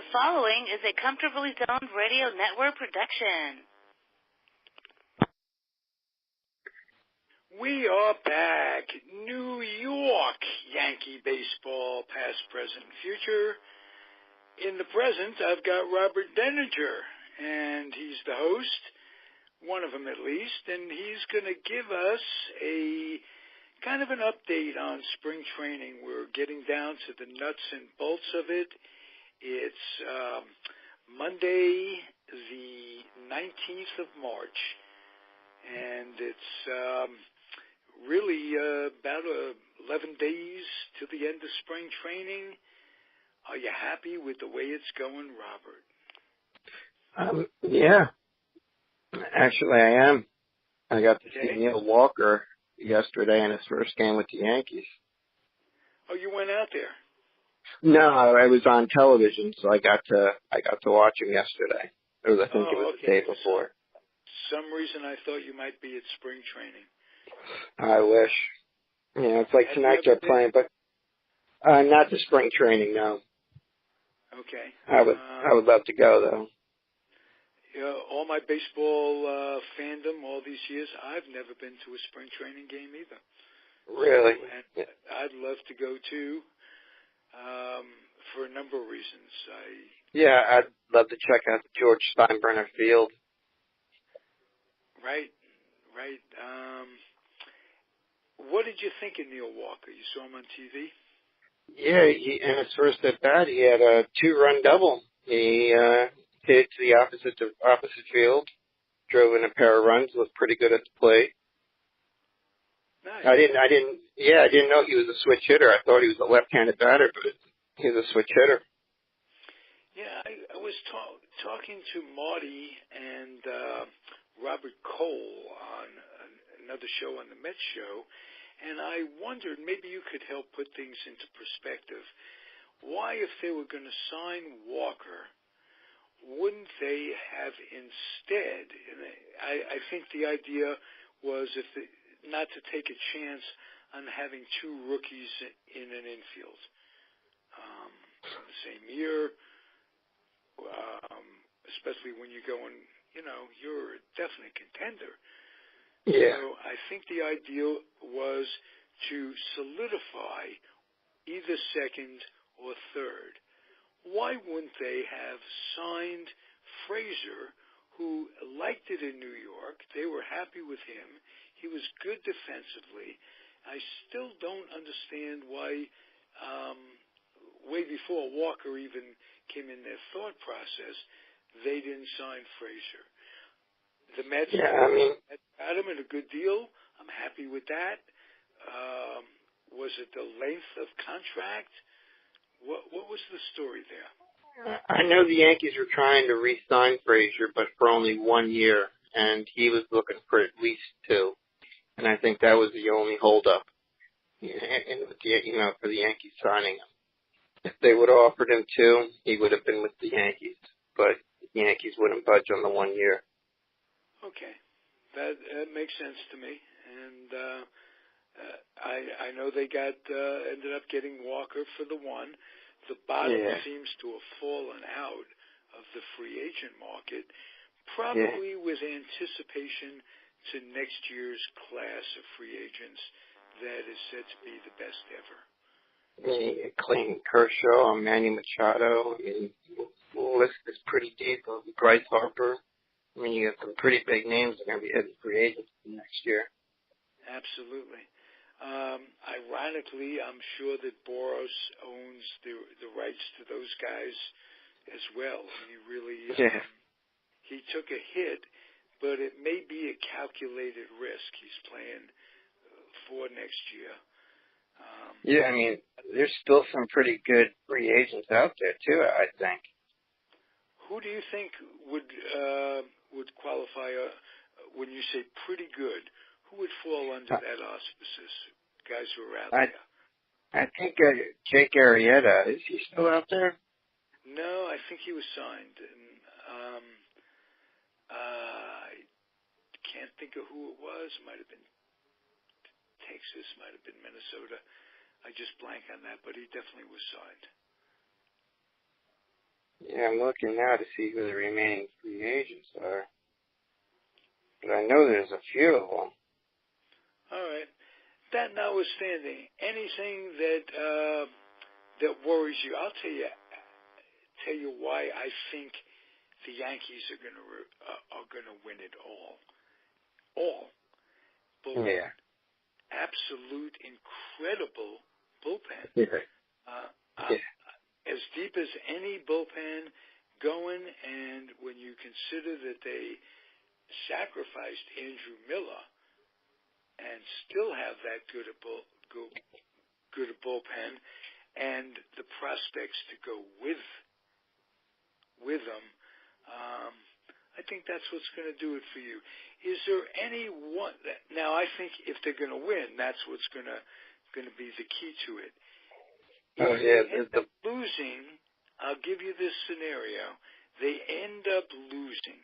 The following is a Comfortably Zoned Radio Network production. We are back. New York Yankee baseball, past, present, future. In the present, I've got Robert Deininger, and he's the host, one of them at least, and he's going to give us a kind of an update on spring training. We're getting down to the nuts and bolts of it. It's Monday, the 19th of March, and it's really about 11 days to the end of spring training. Are you happy with the way it's going, Robert? Yeah. Actually, I am. I got to see Neil Walker yesterday in his first game with the Yankees. Oh, you went out there? No, I was on television, so I got to watch him yesterday. I think it was the day before. For some reason, I thought you might be at spring training. I wish. Yeah, it's like tonight they're playing, but not the spring training, no. Okay. I would love to go though. Yeah, all my baseball fandom, all these years, I've never been to a spring training game either. Really? And I'd love to go too, for a number of reasons. I'd love to check out the George Steinbrenner Field. Right. What did you think of Neil Walker? You saw him on TV? Yeah, in his first at bat, he had a 2-run double. He hit it to the opposite field, drove in a pair of runs, looked pretty good at the plate. Nice. I didn't know he was a switch hitter. I thought he was a left-handed batter, but he's a switch hitter. Yeah, I was talking to Marty and Robert Cole on another show on the Mets show, and I wondered maybe you could help put things into perspective. Why, if they were going to sign Walker, wouldn't they have instead, and I think the idea was not to take a chance on having two rookies in an infield from the same year, especially when you're going, you're a definite contender. Yeah. So I think the idea was to solidify either second or third. Why wouldn't they have signed Frazier, who liked it in New York? They were happy with him. He was good defensively. I still don't understand why, way before Walker even came in their thought process, they didn't sign Frazier. The Mets got him at a good deal. I'm happy with that. Was it the length of contract? What was the story there? I know the Yankees were trying to re-sign Frazier, but for only 1 year, and he was looking for at least 2. And I think that was the only holdup, for the Yankees signing him. If they would have offered him 2, he would have been with the Yankees, but the Yankees wouldn't budge on the 1 year. Okay, that makes sense to me, and I know they ended up getting Walker for the 1. The bottom seems to have fallen out of the free agent market, probably with anticipation to next year's class of free agents that is said to be the best ever. Clayton Kershaw, Manny Machado, the list is pretty deep. Bryce Harper. I mean, you got some pretty big names that are going to be heading free agents next year. Absolutely. Ironically, I'm sure that Boros owns the rights to those guys as well. He really he took a hit, but it may be a calculated risk he's playing for next year. I mean, there's still some pretty good free agents out there too, I think. Who do you think would qualify, when you say pretty good, who would fall under that auspices? Guys who are out there. I think Jake Arrieta, is he still out there? No, I think he was signed. And I can't think of who it was. Might have been Texas, might have been Minnesota. I just blank on that, but he definitely was signed. Yeah, I'm looking now to see who the remaining free agents are. But I know there's a few of them. All right. That notwithstanding, anything that worries you, I'll tell you why I think the Yankees are gonna win it all. Bullpen. Yeah. Absolute incredible bullpen. Yeah. As deep as any bullpen going, and when you consider that they sacrificed Andrew Miller and still have that good a bullpen, and the prospects to go with them, I think that's what's going to do it for you. Is there any one? Now, I think if they're going to win, that's what's going to be the key to it. Oh, if yeah. they end up losing, I'll give you this scenario. They end up losing.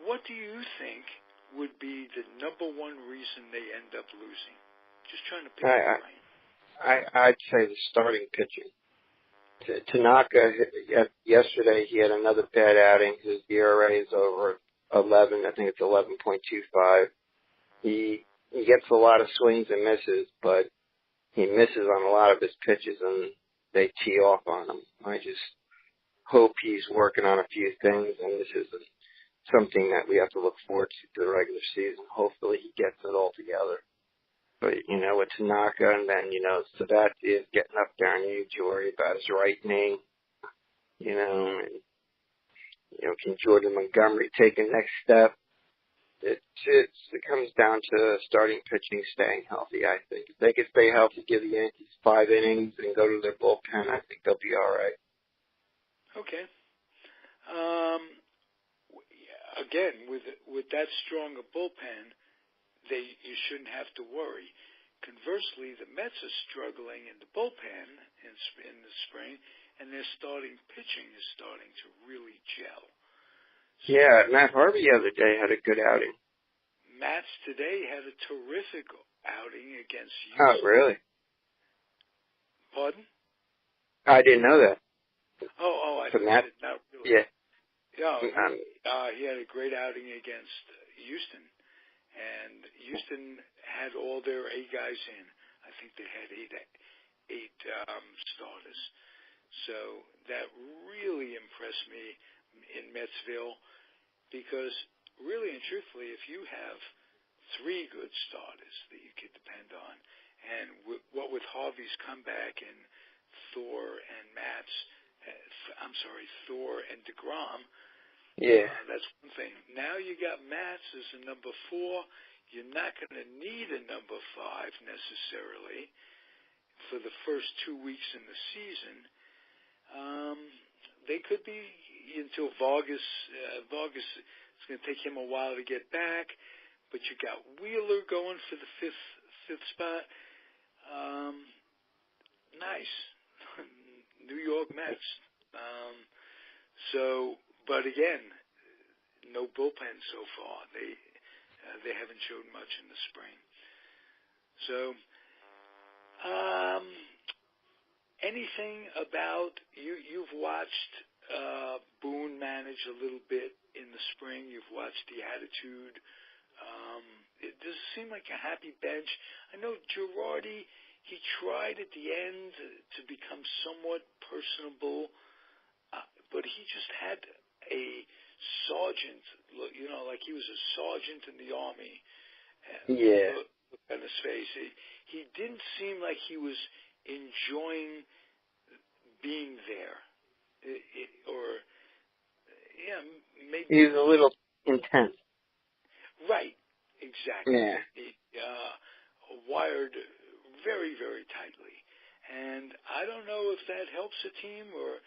What do you think would be the number one reason they end up losing? Just trying to pick your brain. I'd say the starting pitching. Tanaka, yesterday he had another bad outing. His ERA is over 11. I think it's 11.25. He gets a lot of swings and misses, but he misses on a lot of his pitches, and they tee off on him. I just hope he's working on a few things, and this is something that we have to look forward to the regular season. Hopefully he gets it all together. But, with Tanaka, and then, Sabathia is getting up there, and you need to worry about his right knee, and, can Jordan Montgomery take a next step? It comes down to starting pitching, staying healthy, I think. If they can stay healthy, give the Yankees 5 innings and go to their bullpen, I think they'll be all right. Okay. Again, with that strong a bullpen, you shouldn't have to worry. Conversely, the Mets are struggling in the bullpen in the spring, and their starting pitching is starting to really gel. So, yeah, Matt Harvey the other day had a good outing. Mats today had a terrific outing against Houston. Oh, really? Pardon? I didn't know that. Oh, I did not really. Yeah. He had a great outing against Houston. And Houston had all their 8 guys in. I think they had eight starters. So that really impressed me in Metsville, because really and truthfully, if you have 3 good starters that you could depend on, and what with Harvey's comeback and Thor and DeGrom, yeah, that's one thing. Now you got Mats as a number 4. You're not going to need a number 5 necessarily for the first 2 weeks in the season. They could be until Vargas. It's going to take him a while to get back, but you got Wheeler going for the fifth spot. Nice, New York Mets. But again, no bullpen so far. They haven't showed much in the spring. So, anything about you've watched Boone manage a little bit in the spring. You've watched the attitude. Does it seem like a happy bench? I know Girardi, he tried at the end to become somewhat personable, but he just had a sergeant, like he was a sergeant in the Army. Yeah. Look on his face. He didn't seem like he was enjoying being there. Maybe. He was a little intense. Right, exactly. Yeah. Wired very, very tightly. And I don't know if that helps a team or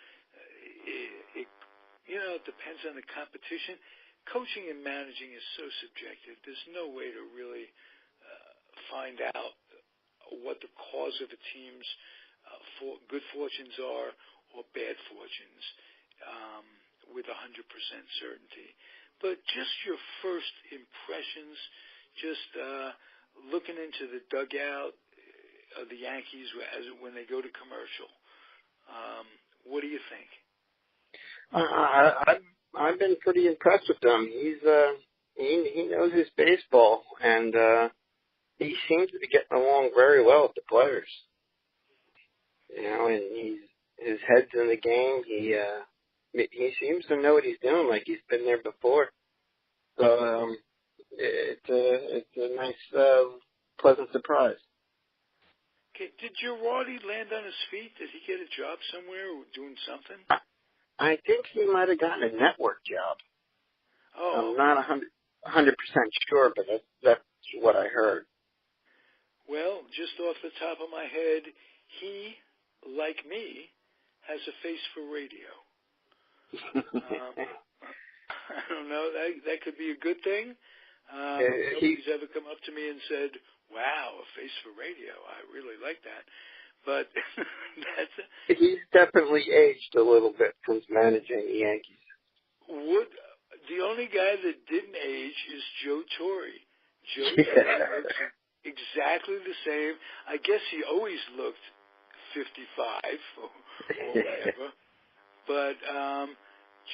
it depends on the competition. Coaching and managing is so subjective. There's no way to really find out what the cause of a team's good fortunes are or bad fortunes with 100% certainty. But just your first impressions, just looking into the dugout of the Yankees when they go to commercial, what do you think? I've been pretty impressed with him. He knows his baseball, and he seems to be getting along very well with the players. You know, and his head's in the game. He seems to know what he's doing, like he's been there before. So it's a nice, pleasant surprise. Okay, did Girardi land on his feet? Did he get a job somewhere or doing something? I think he might have gotten a network job. Oh, I'm not 100% sure, but that's what I heard. well, just off the top of my head, he, like me, has a face for radio. I don't know. That could be a good thing. Nobody's ever come up to me and said, "Wow, a face for radio. I really like that." But he's definitely aged a little bit since managing the Yankees. The only guy that didn't age is Joe Torre. Joe Torre looks exactly the same. I guess he always looked 55 or whatever. But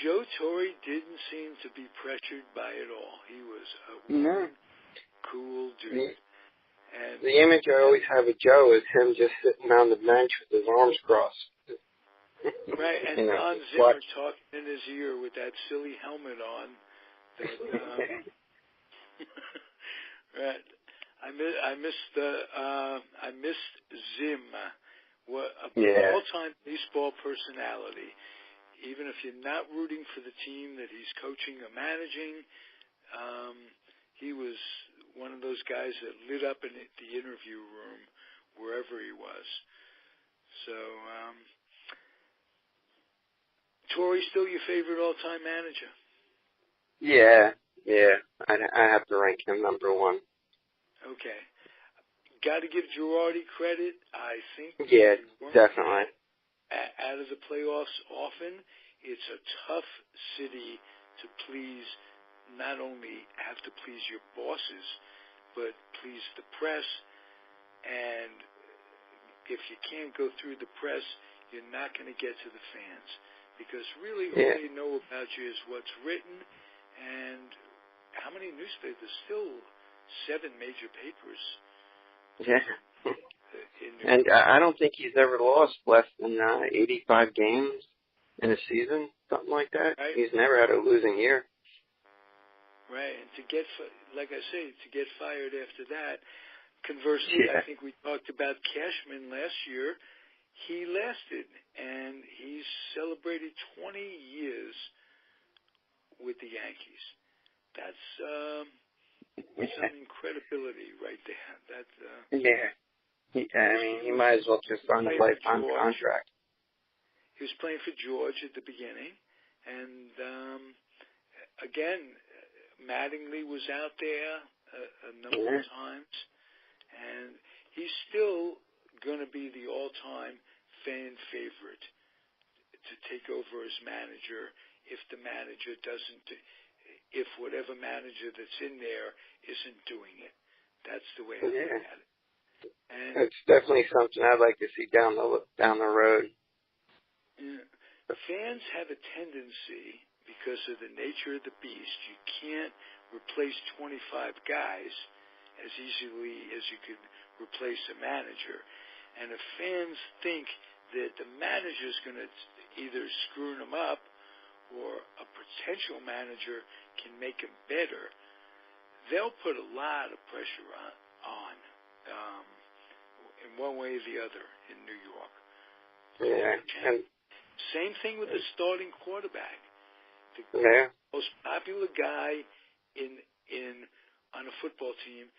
Joe Torre didn't seem to be pressured by it all. He was a cool dude. And the image I always have of Joe is him just sitting on the bench with his arms crossed. Right, and Don Zimmer talking in his ear with that silly helmet on. Right, I missed Zim. All-time baseball personality. Even if you're not rooting for the team that he's coaching or managing, he was one of those guys that lit up in the interview room wherever he was. So, Torre's still your favorite all-time manager? Yeah. I have to rank him number one. Okay. Got to give Girardi credit. I think. Yeah, definitely. Out of the playoffs often, it's a tough city to please. Not only have to please your bosses, but please the press. And if you can't go through the press, you're not going to get to the fans. Because really all they know about you is what's written and how many newspapers. There's still 7 major papers. Yeah. And I don't think he's ever lost less than 85 games in a season, something like that. Right. He's never had a losing year. Right, and to get, like I say, to get fired after that. Conversely, I think we talked about Cashman last year. He lasted, and he's celebrated 20 years with the Yankees. That's some incredibility right there. He might as well just sign a lifetime contract. He was playing for George at the beginning, and again, Mattingly was out there a number of times, and he's still going to be the all-time fan favorite to take over as manager if the manager doesn't, if whatever manager that's in there isn't doing it. That's the way I look at it. And it's definitely something I'd like to see down the road. Fans have a tendency, because of the nature of the beast, you can't replace 25 guys as easily as you could replace a manager. And if fans think that the manager's going to either screw them up or a potential manager can make them better, they'll put a lot of pressure on in one way or the other in New York. And same thing with the starting quarterback. The most popular guy on a football team,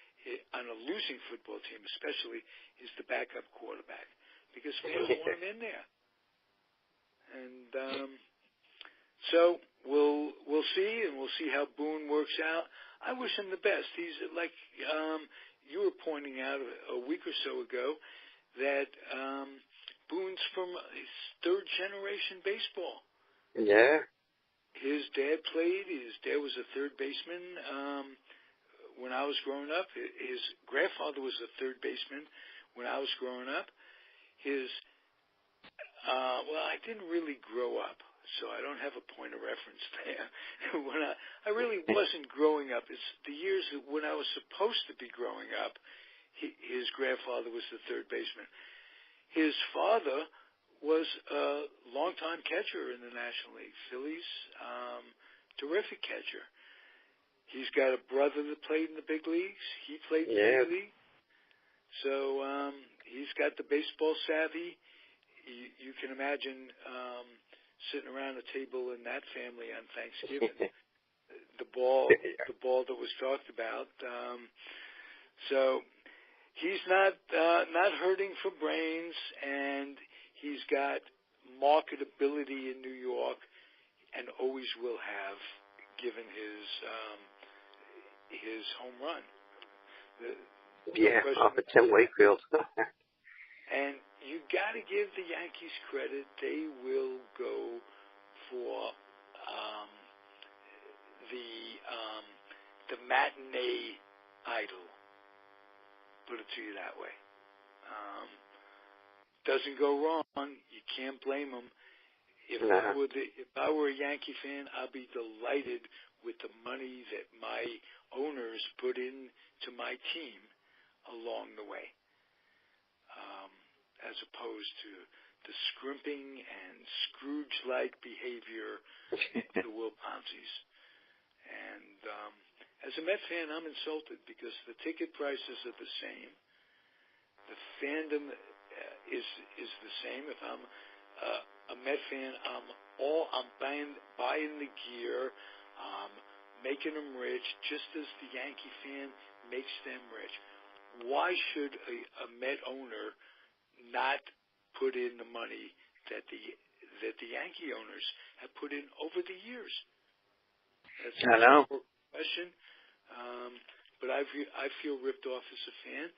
on a losing football team especially, is the backup quarterback, because fans want him in there. And so we'll see, and we'll see how Boone works out. I wish him the best. He's like you were pointing out a week or so ago that Boone's from his third generation baseball. Yeah. His dad played. His dad was a third baseman when I was growing up. His grandfather was a third baseman when I was growing up. I didn't really grow up, so I don't have a point of reference there. When I really wasn't growing up. It's the years when I was supposed to be growing up. His grandfather was the third baseman. His father was a longtime catcher in the National League. Phillies, terrific catcher. He's got a brother that played in the big leagues. He played in the big league. So he's got the baseball savvy. You can imagine sitting around a table in that family on Thanksgiving. the ball that was talked about. So he's not hurting for brains, and he's got marketability in New York, and always will have, given his home run. Off of Tim Wakefield. And you got to give the Yankees credit; they will go for the matinee idol. Put it to you that way. Doesn't go wrong. You can't blame them. If I were a Yankee fan, I'd be delighted with the money that my owners put into my team along the way, as opposed to the scrimping and Scrooge-like behavior of the Will Ponzi's. And as a Met fan, I'm insulted because the ticket prices are the same. The fandom is the same. If I'm a Met fan, I'm buying the gear, making them rich, just as the Yankee fan makes them rich. Why should a Met owner not put in the money that the Yankee owners have put in over the years? That's I know. A question. But I feel ripped off as a fan.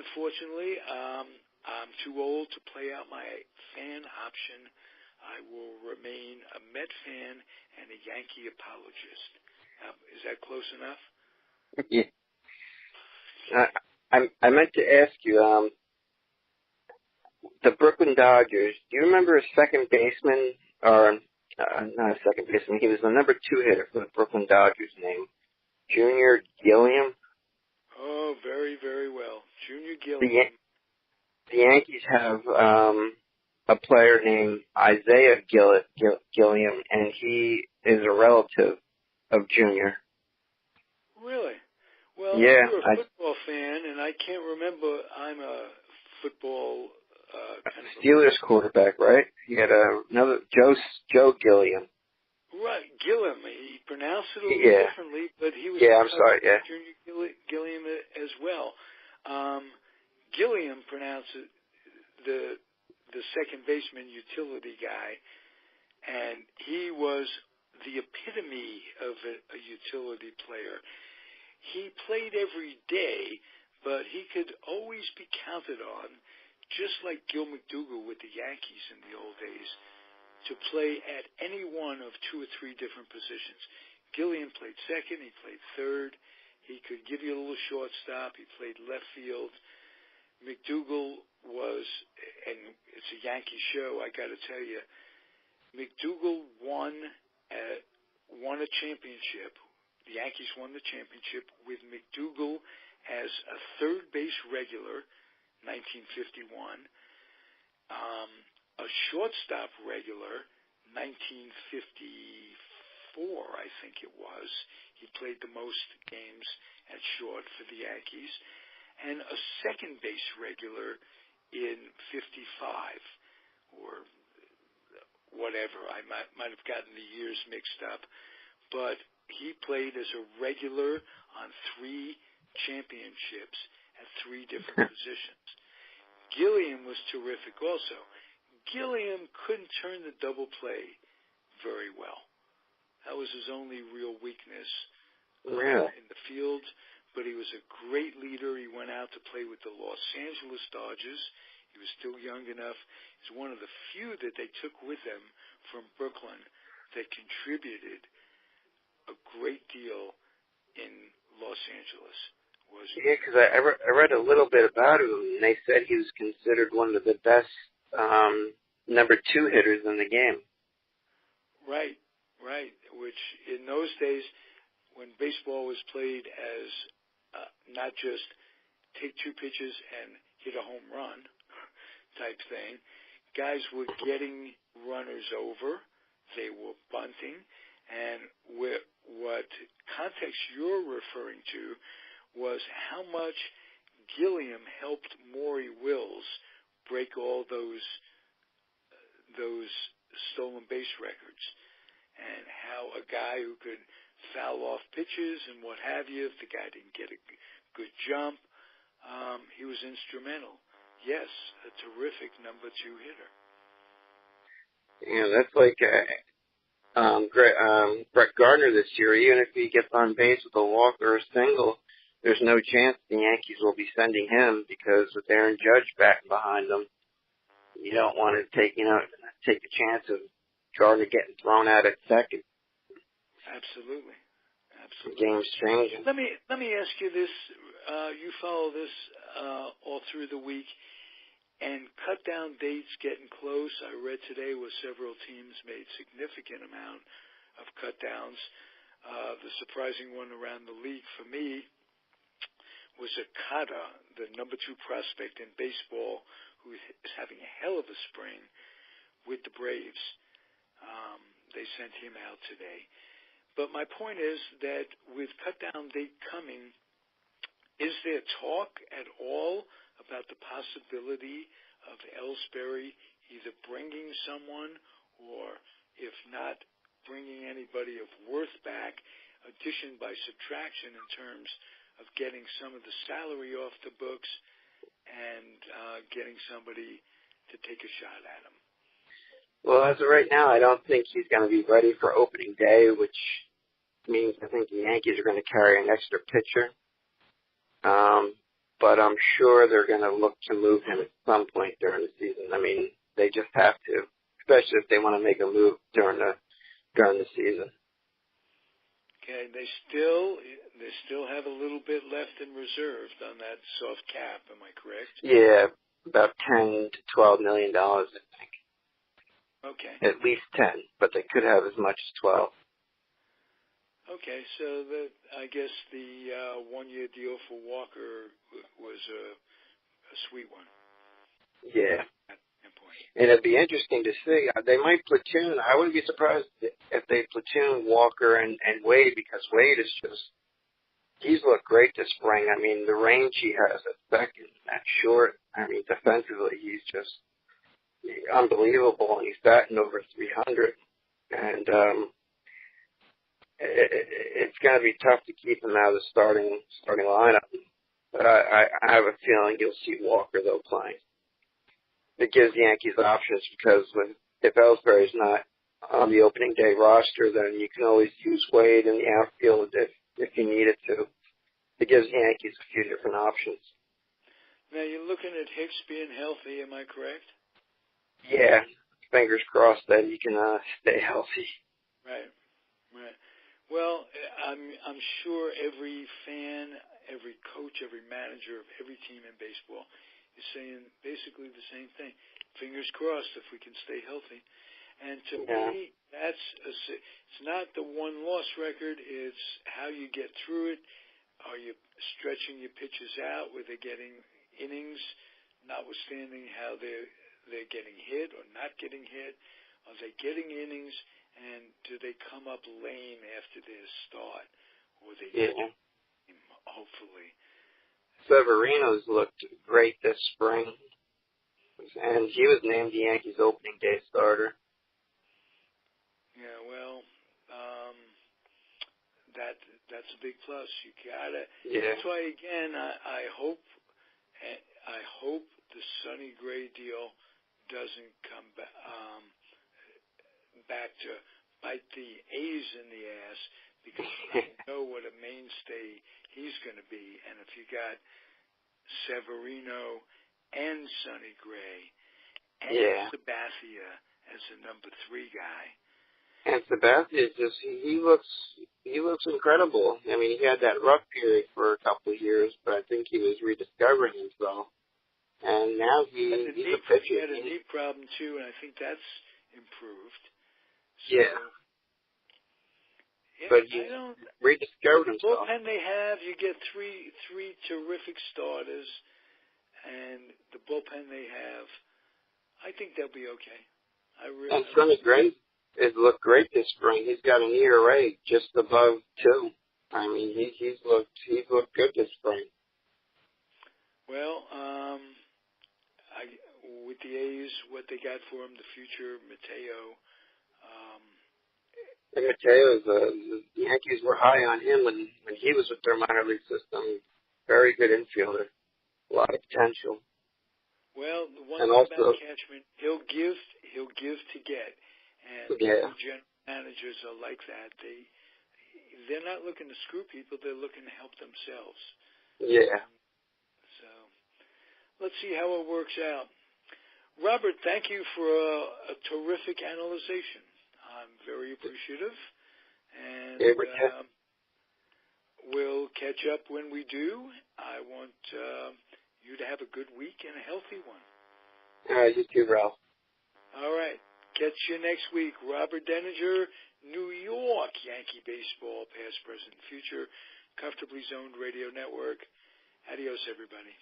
Unfortunately, I'm too old to play out my fan option. I will remain a Met fan and a Yankee apologist. Is that close enough? Yeah. I meant to ask you, the Brooklyn Dodgers, do you remember a second baseman, or not a second baseman, he was the number 2 hitter for the Brooklyn Dodgers named Junior Gilliam? Oh, very, very well. Junior Gilliam. The Yankees have a player named Isaiah Gilliam, and he is a relative of Junior. Really? Well, yeah, you're a football fan, and I can't remember. I'm a football kind of Steelers quarterback, right? You got another Joe Gilliam. Right, Gilliam. He pronounced it a little differently, but he was Junior Gilliam as well. Gilliam pronounced it the second baseman utility guy, and he was the epitome of a utility player. He played every day, but he could always be counted on, just like Gil McDougall with the Yankees in the old days, to play at any one of 2 or 3 different positions. Gilliam played second, he played third, he could give you a little shortstop, he played left field. McDougall was, and it's a Yankee show, I got to tell you, McDougall won a championship. The Yankees won the championship with McDougall as a third base regular, 1951. A shortstop regular, 1954, I think it was. He played the most games at short for the Yankees. And a second base regular in 55, or whatever. I might have gotten the years mixed up. But he played as a regular on 3 championships at 3 different positions. Gilliam was terrific also. Gilliam couldn't turn the double play very well. That was his only real weakness in the field. But he was a great leader. He went out to play with the Los Angeles Dodgers. He was still young enough. He's one of the few that they took with them from Brooklyn that contributed a great deal in Los Angeles. Yeah, because I read a little bit about him, and they said he was considered one of the best number 2 hitters in the game. Right, right. Which in those days, when baseball was played as not just take two pitches and hit a home run type thing, guys were getting runners over. They were bunting. And what context you're referring to was how much Gilliam helped Maury Wills break all those stolen base records, and how a guy who could foul off pitches and what have you, if the guy didn't get a good jump, he was instrumental. Yes, a terrific number two hitter. Yeah, that's like Brett Gardner this year. Even if he gets on base with a walk or a single, there's no chance the Yankees will be sending him, because with Aaron Judge back behind them, you don't want to take a chance of Gardner getting thrown out at second. Absolutely. The game's changing. Let me ask you this. You follow this all through the week, and cut down dates getting close. I read today where several teams made significant amount of cut downs. The surprising one around the league for me was Okada, the number 2 prospect in baseball, who is having a hell of a spring with the Braves. They sent him out today. But my point is that with cut-down date coming, is there talk at all about the possibility of Ellsbury either bringing someone, or if not bringing anybody of worth back, addition by subtraction in terms of getting some of the salary off the books and getting somebody to take a shot at him? Well, as of right now, I don't think he's going to be ready for opening day, which means I think the Yankees are going to carry an extra pitcher. But I'm sure they're going to look to move him at some point during the season. I mean, they just have to, especially if they want to make a move during the season. Okay, they still have a little bit left in reserve on that soft cap. Am I correct? Yeah, about $10 to $12 million, I think. Okay. At least 10, but they could have as much as 12. Okay, so I guess the 1-year deal for Walker was a sweet one. Yeah. And it'd be interesting to see. They might platoon. I wouldn't be surprised if they platoon Walker and Wade, because Wade is he's looked great this spring. I mean, the range he has at second, that short, I mean, defensively, he's just unbelievable, and he's batting over 300. And it's going to be tough to keep him out of the starting lineup. But I have a feeling you'll see Walker, though, playing. It gives the Yankees options, because if Ellsbury's not on the opening day roster, then you can always use Wade in the outfield if you needed to. It gives the Yankees a few different options. Now, you're looking at Hicks being healthy, am I correct? Yeah, fingers crossed that he can stay healthy. Right. Well, I'm sure every fan, every coach, every manager of every team in baseball is saying basically the same thing. Fingers crossed if we can stay healthy. And to me, it's not the one-loss record. It's how you get through it. Are you stretching your pitches out where they're getting innings, notwithstanding how they're getting hit or not getting hit? Are they getting innings, and do they come up lame after their start? Or they hopefully. Severino's looked great this spring, and he was named the Yankees opening day starter. Yeah, well, that's a big plus. You gotta. Yeah. That's why again, I hope the Sonny Gray deal doesn't come back to bite the A's in the ass, because you know what a mainstay he's going to be. And if you got Severino and Sonny Gray and Sabathia as the number 3 guy. And Sabathia he looks incredible. I mean, he had that rough period for a couple of years, but I think he was rediscovering himself. And now he's a pitcher. He had a knee problem too, and I think that's improved. So, yeah. but he's rediscovered himself. Bullpen they have, you get three terrific starters, and the bullpen they have, I think they'll be okay. And Sonny Gray has looked great this spring. He's got an ERA just above 2. I mean, he's looked good this spring. Well, with the A's, what they got for him, the future Mateo. And Mateo, the Yankees were high on him when he was with their minor league system. Very good infielder, a lot of potential. Well, the one and thing also, about Cashman, he'll give to get, and general managers are like that. They're not looking to screw people; they're looking to help themselves. Yeah. So let's see how it works out. Robert, thank you for a terrific analyzation. I'm very appreciative, and we'll catch up when we do. I want you to have a good week and a healthy one. You too, Ralph. All right. Catch you next week. Robert Deininger, New York Yankee baseball, past, present, future, comfortably zoned radio network. Adios, everybody.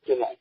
Good night.